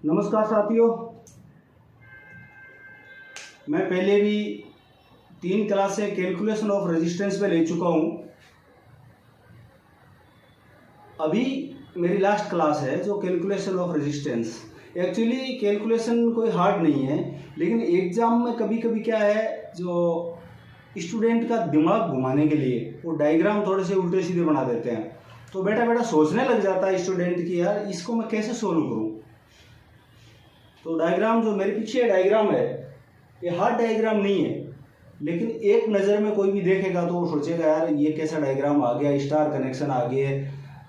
नमस्कार साथियों, मैं पहले भी 3 क्लासें कैलकुलेशन ऑफ रेजिस्टेंस पे ले चुका हूँ। अभी मेरी लास्ट क्लास है जो calculation of resistance. Actually calculation कोई हार्ड नहीं है, लेकिन एग्जाम में कभी कभी क्या है, जो स्टूडेंट का दिमाग घुमाने के लिए वो डायग्राम थोड़े से उल्टे सीधे बना देते हैं। तो बेटा बेटा सोचने लग जाता है स्टूडेंट कि यार इसको मैं कैसे सोल्व करूँ। तो डायग्राम जो मेरे पीछे डायग्राम है, ये हार्ड डायग्राम नहीं है, लेकिन एक नज़र में कोई भी देखेगा तो वो सोचेगा यार ये कैसा डायग्राम आ गया। स्टार कनेक्शन आ गया,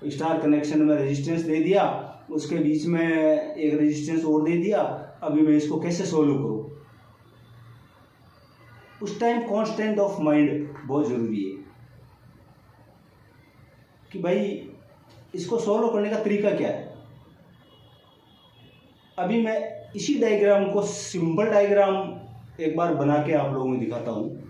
स्टार कनेक्शन में रेजिस्टेंस दे दिया, उसके बीच में एक रेजिस्टेंस और दे दिया, अभी मैं इसको कैसे सोल्व करूँ। उस टाइम कांस्टेंट ऑफ माइंड बहुत ज़रूरी है कि भाई इसको सोल्व करने का तरीका क्या है। अभी मैं इसी डायग्राम को सिंपल डायग्राम एक बार बना के आप लोगों को दिखाता हूँ।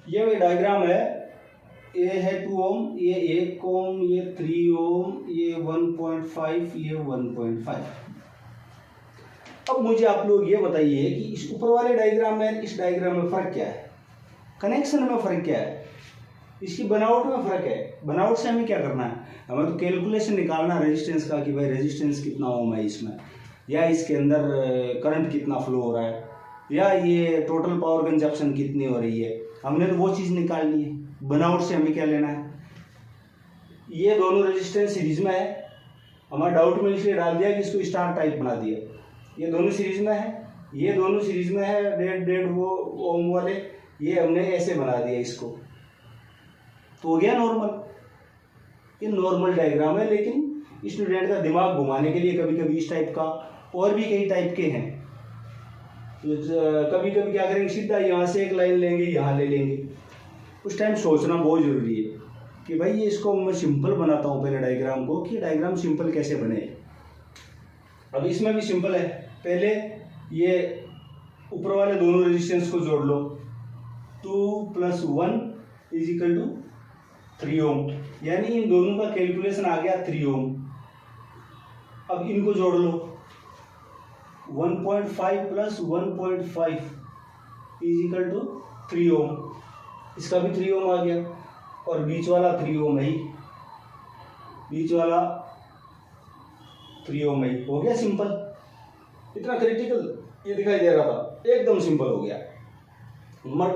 ये भी डायग्राम है, ये है 2 ओम, ये 1 ओम, ये 3 ओम, ये 1.5, ये 1.5। अब मुझे आप लोग ये बताइए कि इस ऊपर वाले डायग्राम में इस डायग्राम में फ़र्क क्या है, कनेक्शन में फ़र्क क्या है, इसकी बनावट में फ़र्क है। बनावट से हमें क्या करना है, हमें तो कैलकुलेशन निकालना रेजिस्टेंस का कि भाई रेजिस्टेंस कितना ओम है इसमें, या इसके अंदर करंट कितना फ्लो हो रहा है, या ये टोटल पावर कंजप्शन कितनी हो रही है। हमने तो वो चीज़ निकालनी है। बनावट से हमें क्या लेना है, ये दोनों रेजिस्टेंस सीरीज में है, हमारा डाउट में इसलिए डाल दिया कि इसको स्टार टाइप बना दिया। ये दोनों सीरीज में है, ये दोनों सीरीज में है, 1.5 वो ओम वाले, ये हमने ऐसे बना दिया इसको, तो हो गया नॉर्मल। ये नॉर्मल डायग्राम है, लेकिन स्टूडेंट का दिमाग घुमाने के लिए कभी कभी इस टाइप का, और भी कई टाइप के हैं। कभी कभी क्या करेंगे, सीधा यहाँ से एक लाइन लेंगे, यहाँ ले लेंगे। उस टाइम सोचना बहुत ज़रूरी है कि भाई ये इसको मैं सिंपल बनाता हूँ पहले डायग्राम को, कि डायग्राम सिंपल कैसे बने। अब इसमें भी सिंपल है। पहले ये ऊपर वाले दोनों रेजिस्टेंस को जोड़ लो, 2 + 1 = 3 ओम, यानी इन दोनों का कैलकुलेशन आ गया 3 ओम। अब इनको जोड़ लो, 1.5 + 1.5 = 3 ओम, इसका भी 3 ओम आ गया, और बीच वाला 3 ओम है ही, बीच वाला 3 ओम है ही। हो गया सिंपल। इतना क्रिटिकल ये दिखाई दे रहा था, एकदम सिंपल हो गया।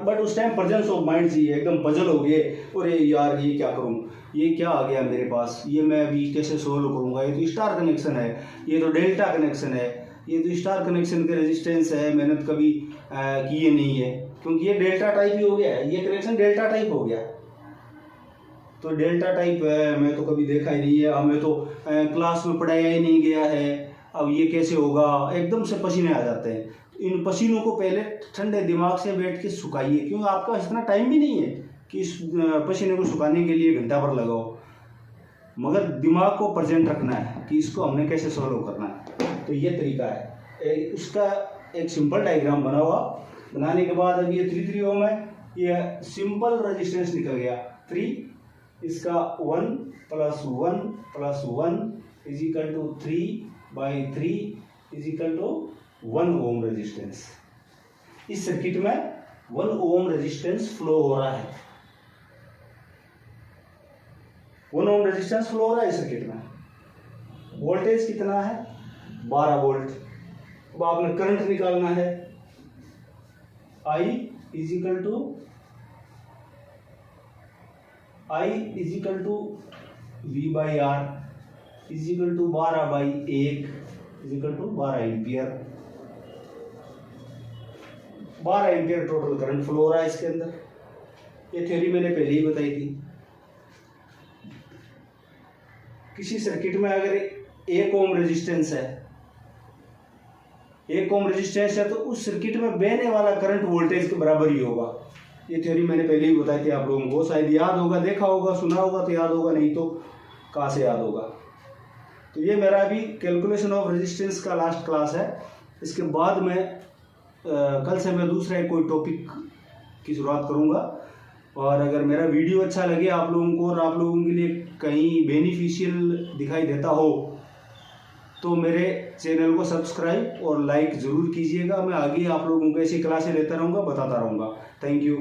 बट उस टाइम प्रेजेंस ऑफ माइंड चाहिए, एकदम पजल हो गए, और यार ये क्या करूं, ये क्या आ गया मेरे पास, ये मैं अभी कैसे सोल्व करूंगा। ये तो स्टार कनेक्शन है, ये तो डेल्टा कनेक्शन है, ये तो स्टार कनेक्शन के रेजिस्टेंस है, मेहनत कभी किए नहीं है, क्योंकि ये डेल्टा टाइप ही हो गया है, ये कनेक्शन डेल्टा टाइप हो गया। तो डेल्टा टाइप है, मैं तो कभी देखा ही नहीं है, हमें तो क्लास में पढ़ाया ही नहीं गया है, अब ये कैसे होगा। एकदम से पसीने आ जाते हैं। इन पसीनों को पहले ठंडे दिमाग से बैठ के सुखाइए, क्योंकि आपका इतना टाइम भी नहीं है कि इस पसीने को सुखाने के लिए घंटा भर लगाओ, मगर दिमाग को प्रेजेंट रखना है कि इसको हमने कैसे सॉल्व करना है। तो ये तरीका है। उसका एक सिंपल डायग्राम बना हुआ, बनाने के बाद अब ये 3 ओम है, ये सिंपल रेजिस्टेंस निकल गया 3, इसका 1 + 1 + 1 = 3/3 = 1 ओम रेजिस्टेंस। इस सर्किट में 1 ओम रेजिस्टेंस फ्लो हो रहा है, 1 ओम रेजिस्टेंस फ्लो हो रहा है इस सर्किट में। वोल्टेज कितना है, 12 वोल्ट। अब आपने करंट निकालना है, I = V/R = 12/1 = 12 ampere. 12 ampere total current flow हो रहा है इसके अंदर। ये थ्योरी मैंने पहले ही बताई थी। किसी सर्किट में अगर 1 ओम रेजिस्टेंस है 1 ओम रेजिस्टेंस है तो उस सर्किट में बहने वाला करंट वोल्टेज के बराबर ही होगा। ये थ्योरी मैंने पहले ही बताई थी आप लोगों को, शायद याद होगा, देखा होगा, सुना होगा तो याद होगा, नहीं तो कहाँ से याद होगा। तो ये मेरा अभी कैलकुलेशन ऑफ रेजिस्टेंस का लास्ट क्लास है। इसके बाद मैं कल से मैं दूसरा कोई टॉपिक की शुरुआत करूँगा। और अगर मेरा वीडियो अच्छा लगे आप लोगों को और आप लोगों के लिए कहीं बेनिफिशियल दिखाई देता हो तो मेरे चैनल को सब्सक्राइब और लाइक ज़रूर कीजिएगा। मैं आगे आप लोगों को ऐसी क्लासें लेता रहूँगा, बताता रहूँगा। Thank you.